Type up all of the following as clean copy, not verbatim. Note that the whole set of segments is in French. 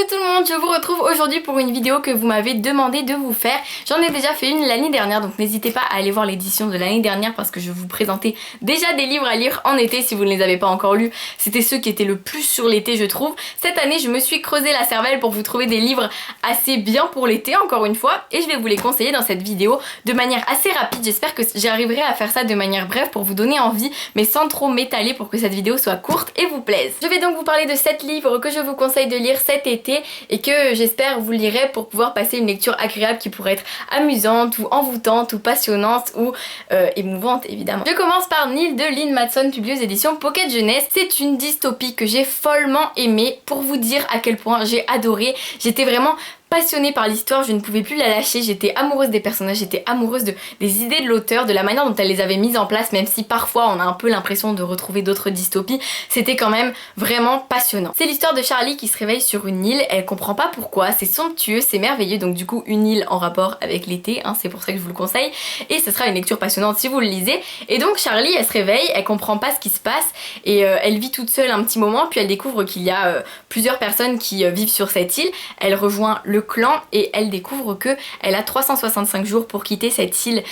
Coucou tout le monde, je vous retrouve aujourd'hui pour une vidéo que vous m'avez demandé de vous faire. J'en ai déjà fait une l'année dernière, donc n'hésitez pas à aller voir l'édition de l'année dernière parce que je vous présentais déjà des livres à lire en été si vous ne les avez pas encore lus. C'était ceux qui étaient le plus sur l'été je trouve. Cette année je me suis creusé la cervelle pour vous trouver des livres assez bien pour l'été encore une fois et je vais vous les conseiller dans cette vidéo de manière assez rapide. J'espère que j'arriverai à faire ça de manière brève pour vous donner envie mais sans trop m'étaler pour que cette vidéo soit courte et vous plaise. Je vais donc vous parler de 7 livres que je vous conseille de lire cet été et que j'espère vous lirez pour pouvoir passer une lecture agréable qui pourrait être amusante ou envoûtante ou passionnante ou émouvante évidemment. Je commence par Nil de Lynn Matson, publié aux éditions Pocket Jeunesse. C'est une dystopie que j'ai follement aimée pour vous dire à quel point j'ai adoré. J'étais vraiment passionnée par l'histoire, je ne pouvais plus la lâcher, j'étais amoureuse des personnages, j'étais amoureuse des idées de l'auteur, de la manière dont elle les avait mises en place, même si parfois on a un peu l'impression de retrouver d'autres dystopies, c'était quand même vraiment passionnant. C'est l'histoire de Charlie qui se réveille sur une île, elle comprend pas pourquoi, c'est somptueux, c'est merveilleux, donc du coup une île en rapport avec l'été, hein, c'est pour ça que je vous le conseille, et ce sera une lecture passionnante si vous le lisez. Et donc Charlie elle se réveille, elle comprend pas ce qui se passe, et elle vit toute seule un petit moment, puis elle découvre qu'il y a plusieurs personnes qui vivent sur cette île, elle rejoint le clan et elle découvre que elle a 365 jours pour quitter cette île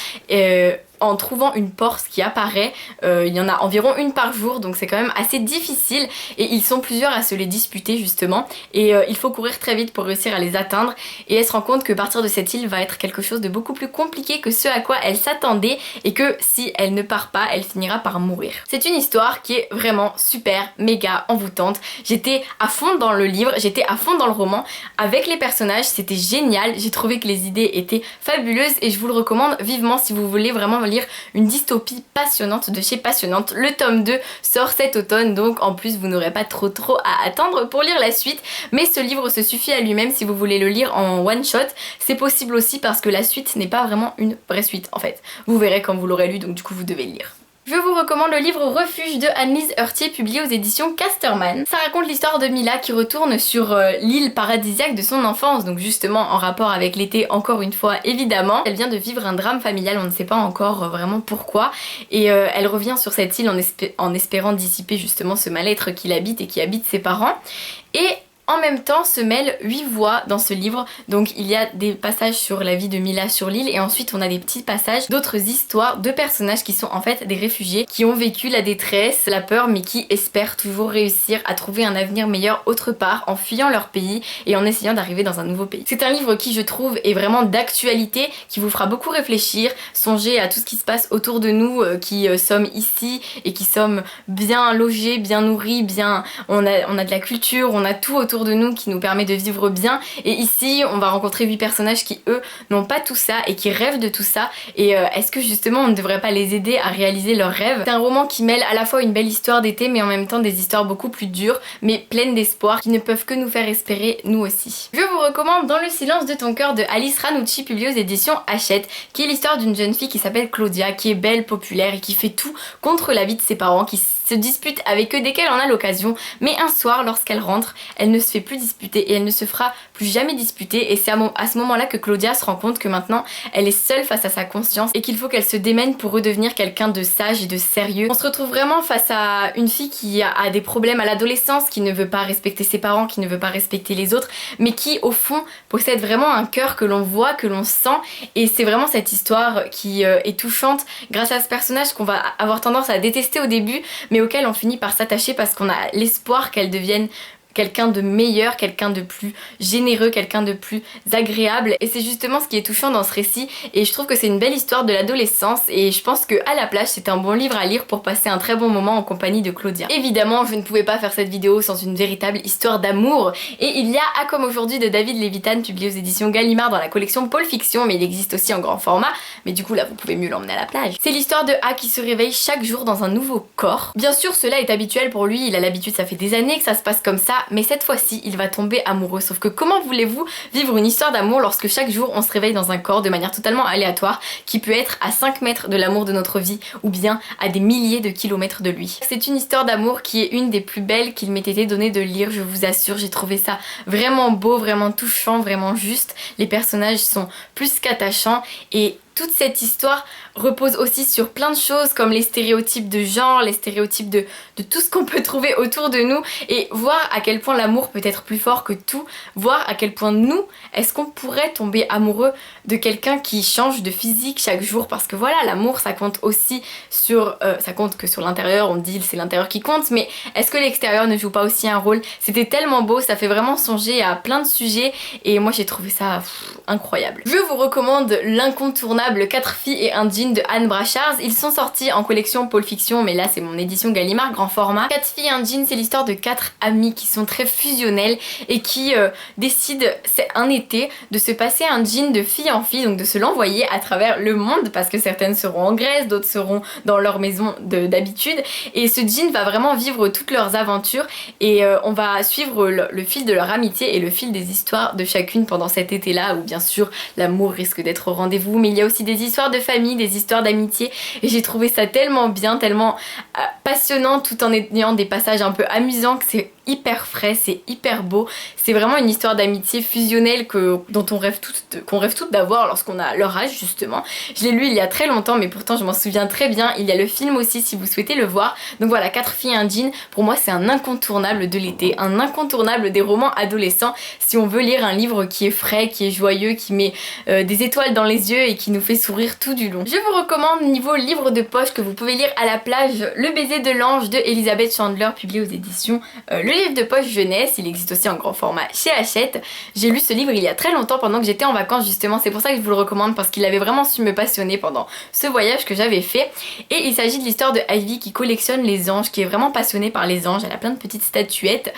en trouvant une porte qui apparaît. Il y en a environ une par jour donc c'est quand même assez difficile et ils sont plusieurs à se les disputer justement et il faut courir très vite pour réussir à les atteindre et elle se rend compte que partir de cette île va être quelque chose de beaucoup plus compliqué que ce à quoi elle s'attendait et que si elle ne part pas elle finira par mourir. C'est une histoire qui est vraiment super méga envoûtante. J'étais à fond dans le livre, j'étais à fond dans le roman avec les personnages, c'était génial, j'ai trouvé que les idées étaient fabuleuses et je vous le recommande vivement si vous voulez vraiment lire une dystopie passionnante de chez Passionnante. Le tome 2 sort cet automne donc en plus vous n'aurez pas trop à attendre pour lire la suite mais ce livre se suffit à lui-même si vous voulez le lire en one shot. C'est possible aussi parce que la suite n'est pas vraiment une vraie suite en fait. Vous verrez quand vous l'aurez lu donc du coup vous devez le lire. Je vous recommande le livre Refuge de Anne-Lise Heurtier publié aux éditions Casterman. Ça raconte l'histoire de Mila qui retourne sur l'île paradisiaque de son enfance, donc justement en rapport avec l'été encore une fois évidemment. Elle vient de vivre un drame familial, on ne sait pas encore vraiment pourquoi, et elle revient sur cette île en espérant dissiper justement ce mal-être qu'il habite et qui habite ses parents. Et en même temps se mêlent 8 voix dans ce livre, donc il y a des passages sur la vie de Mila sur l'île et ensuite on a des petits passages d'autres histoires de personnages qui sont en fait des réfugiés qui ont vécu la détresse, la peur mais qui espèrent toujours réussir à trouver un avenir meilleur autre part en fuyant leur pays et en essayant d'arriver dans un nouveau pays. C'est un livre qui je trouve est vraiment d'actualité, qui vous fera beaucoup réfléchir, songer à tout ce qui se passe autour de nous qui sommes ici et qui sommes bien logés, bien nourris, bien... on a de la culture, on a tout autour de nous qui nous permet de vivre bien et ici on va rencontrer 8 personnages qui eux n'ont pas tout ça et qui rêvent de tout ça et est-ce que justement on ne devrait pas les aider à réaliser leurs rêves. C'est un roman qui mêle à la fois une belle histoire d'été mais en même temps des histoires beaucoup plus dures mais pleines d'espoir qui ne peuvent que nous faire espérer nous aussi. Je vous recommande Dans le silence de ton cœur de Alice Ranucci publié aux éditions Hachette qui est l'histoire d'une jeune fille qui s'appelle Claudia qui est belle, populaire et qui fait tout contre la vie de ses parents, qui se dispute avec eux dès qu'elle en a l'occasion mais un soir lorsqu'elle rentre elle ne se fait plus disputer et elle ne se fera plus jamais disputer et c'est à ce moment là que Claudia se rend compte que maintenant elle est seule face à sa conscience et qu'il faut qu'elle se démène pour redevenir quelqu'un de sage et de sérieux. On se retrouve vraiment face à une fille qui a des problèmes à l'adolescence, qui ne veut pas respecter ses parents, qui ne veut pas respecter les autres mais qui au fond possède vraiment un cœur que l'on voit, que l'on sent et c'est vraiment cette histoire qui est touchante grâce à ce personnage qu'on va avoir tendance à détester au début mais auquel on finit par s'attacher parce qu'on a l'espoir qu'elle devienne quelqu'un de meilleur, quelqu'un de plus généreux, quelqu'un de plus agréable et c'est justement ce qui est touchant dans ce récit et je trouve que c'est une belle histoire de l'adolescence et je pense que à la plage c'est un bon livre à lire pour passer un très bon moment en compagnie de Claudia. Évidemment je ne pouvais pas faire cette vidéo sans une véritable histoire d'amour et il y a A comme aujourd'hui de David Levitan publié aux éditions Gallimard dans la collection Pôle Fiction mais il existe aussi en grand format mais du coup là vous pouvez mieux l'emmener à la plage. C'est l'histoire de A qui se réveille chaque jour dans un nouveau corps. Bien sûr cela est habituel pour lui, il a l'habitude, ça fait des années que ça se passe comme ça mais cette fois-ci il va tomber amoureux. Sauf que comment voulez-vous vivre une histoire d'amour lorsque chaque jour on se réveille dans un corps de manière totalement aléatoire qui peut être à 5 mètres de l'amour de notre vie ou bien à des milliers de kilomètres de lui. C'est une histoire d'amour qui est une des plus belles qu'il m'ait été donné de lire, je vous assure, j'ai trouvé ça vraiment beau, vraiment touchant, vraiment juste. Les personnages sont plus qu'attachants et toute cette histoire repose aussi sur plein de choses comme les stéréotypes de genre, les stéréotypes de tout ce qu'on peut trouver autour de nous, et voir à quel point l'amour peut être plus fort que tout, voir à quel point nous, est-ce qu'on pourrait tomber amoureux de quelqu'un qui change de physique chaque jour, parce que voilà, l'amour ça compte aussi sur, ça compte que sur l'intérieur, on dit c'est l'intérieur qui compte, mais est-ce que l'extérieur ne joue pas aussi un rôle? C'était tellement beau, ça fait vraiment songer à plein de sujets et moi j'ai trouvé ça incroyable. Je vous recommande l'incontournable 4 filles et un jean de Anne Brachard. Ils sont sortis en collection Pôle Fiction, mais là c'est mon édition Gallimard grand format. 4 filles et un jean, c'est l'histoire de 4 amies qui sont très fusionnelles et qui décident, c'est un été, de se passer un jean de fille en fille, donc de se l'envoyer à travers le monde, parce que certaines seront en Grèce, d'autres seront dans leur maison d'habitude, et ce jean va vraiment vivre toutes leurs aventures et on va suivre le fil de leur amitié et le fil des histoires de chacune pendant cet été là, où bien sûr l'amour risque d'être au rendez-vous, mais il y a aussi des histoires de famille, des histoires d'amitié, et j'ai trouvé ça tellement bien, tellement passionnant, tout en ayant des passages un peu amusants, que c'est hyper frais, c'est hyper beau. C'est vraiment une histoire d'amitié fusionnelle dont qu'on rêve toutes d'avoir lorsqu'on a leur âge justement. Je l'ai lu il y a très longtemps, mais pourtant je m'en souviens très bien. Il y a le film aussi si vous souhaitez le voir. Donc voilà, 4 filles et un jean, pour moi c'est un incontournable de l'été, un incontournable des romans adolescents si on veut lire un livre qui est frais, qui est joyeux, qui met des étoiles dans les yeux et qui nous fait sourire tout du long. Je vous recommande niveau livre de poche que vous pouvez lire à la plage, Le baiser de l'ange de Elizabeth Chandler, publié aux éditions Le livre de poche jeunesse. Il existe aussi en grand format chez Hachette. J'ai lu ce livre il y a très longtemps pendant que j'étais en vacances justement, c'est pour ça que je vous le recommande, parce qu'il avait vraiment su me passionner pendant ce voyage que j'avais fait. Et il s'agit de l'histoire de Ivy qui collectionne les anges, qui est vraiment passionnée par les anges. Elle a plein de petites statuettes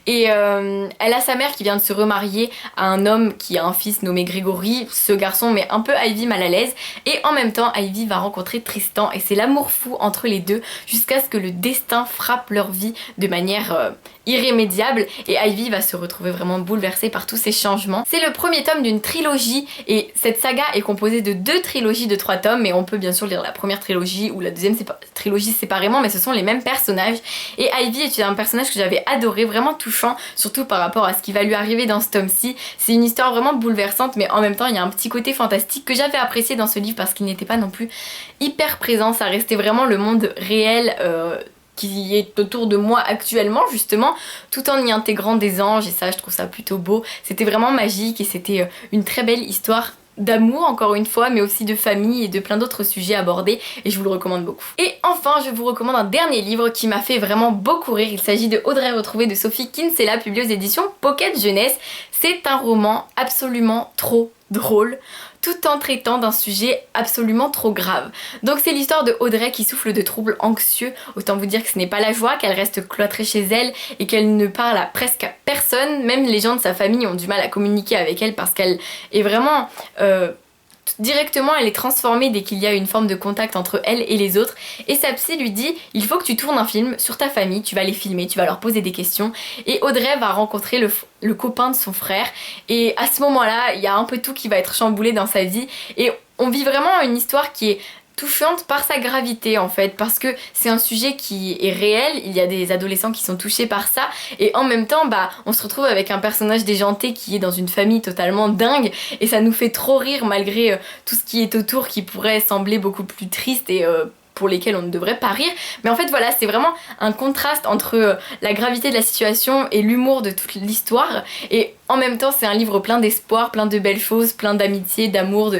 et elle a sa mère qui vient de se remarier à un homme qui a un fils nommé Grégory. Ce garçon met un peu Ivy mal à l'aise et en même temps Ivy va rencontrer Tristan et c'est l'amour fou entre les deux jusqu'à ce que le destin frappe leur vie de manière irrémédiable et Ivy va se retrouver vraiment bouleversée par tous ces changements. C'est le premier tome d'une trilogie et cette saga est composée de 2 trilogies de 3 tomes, mais on peut bien sûr lire la première trilogie ou la deuxième trilogie séparément, mais ce sont les mêmes personnages et Ivy est un personnage que j'avais adoré, vraiment touchant, surtout par rapport à ce qui va lui arriver dans ce tome-ci. C'est une histoire vraiment bouleversante, mais en même temps il y a un petit côté fantastique que j'avais apprécié dans ce livre parce qu'il n'était pas non plus hyper présent, ça restait vraiment le monde réel qui est autour de moi actuellement justement, tout en y intégrant des anges, et ça je trouve ça plutôt beau. C'était vraiment magique et c'était une très belle histoire d'amour encore une fois, mais aussi de famille et de plein d'autres sujets abordés et je vous le recommande beaucoup. Et enfin je vous recommande un dernier livre qui m'a fait vraiment beaucoup rire. Il s'agit de Audrey retrouvée de Sophie Kinsella, publié aux éditions Pocket Jeunesse. C'est un roman absolument trop drôle, tout en traitant d'un sujet absolument trop grave. Donc c'est l'histoire de Audrey qui souffre de troubles anxieux, autant vous dire que ce n'est pas la joie, qu'elle reste cloîtrée chez elle et qu'elle ne parle à presque à personne, même les gens de sa famille ont du mal à communiquer avec elle parce qu'elle est vraiment... directement elle est transformée dès qu'il y a une forme de contact entre elle et les autres et sa psy lui dit il faut que tu tournes un film sur ta famille, tu vas les filmer, tu vas leur poser des questions et Audrey va rencontrer le copain de son frère et à ce moment là il y a un peu tout qui va être chamboulé dans sa vie et on vit vraiment une histoire qui est touchante par sa gravité en fait, parce que c'est un sujet qui est réel, il y a des adolescents qui sont touchés par ça et en même temps on se retrouve avec un personnage déjanté qui est dans une famille totalement dingue et ça nous fait trop rire malgré tout ce qui est autour qui pourrait sembler beaucoup plus triste et pour lesquels on ne devrait pas rire, mais en fait voilà, c'est vraiment un contraste entre la gravité de la situation et l'humour de toute l'histoire et en même temps c'est un livre plein d'espoir, plein de belles choses, plein d'amitié, d'amour,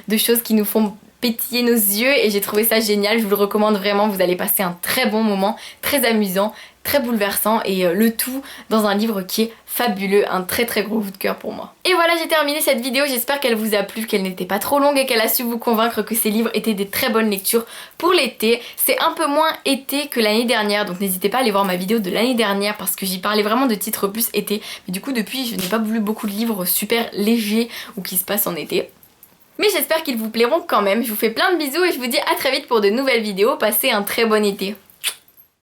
de choses qui nous font pétiller nos yeux et j'ai trouvé ça génial, je vous le recommande vraiment, vous allez passer un très bon moment, très amusant, très bouleversant et le tout dans un livre qui est fabuleux, un très très gros coup de cœur pour moi. Et voilà, j'ai terminé cette vidéo, j'espère qu'elle vous a plu, qu'elle n'était pas trop longue et qu'elle a su vous convaincre que ces livres étaient des très bonnes lectures pour l'été. C'est un peu moins été que l'année dernière, donc n'hésitez pas à aller voir ma vidéo de l'année dernière parce que j'y parlais vraiment de titres plus été, mais du coup depuis je n'ai pas lu beaucoup de livres super légers ou qui se passent en été. Mais j'espère qu'ils vous plairont quand même, je vous fais plein de bisous et je vous dis à très vite pour de nouvelles vidéos, passez un très bon été.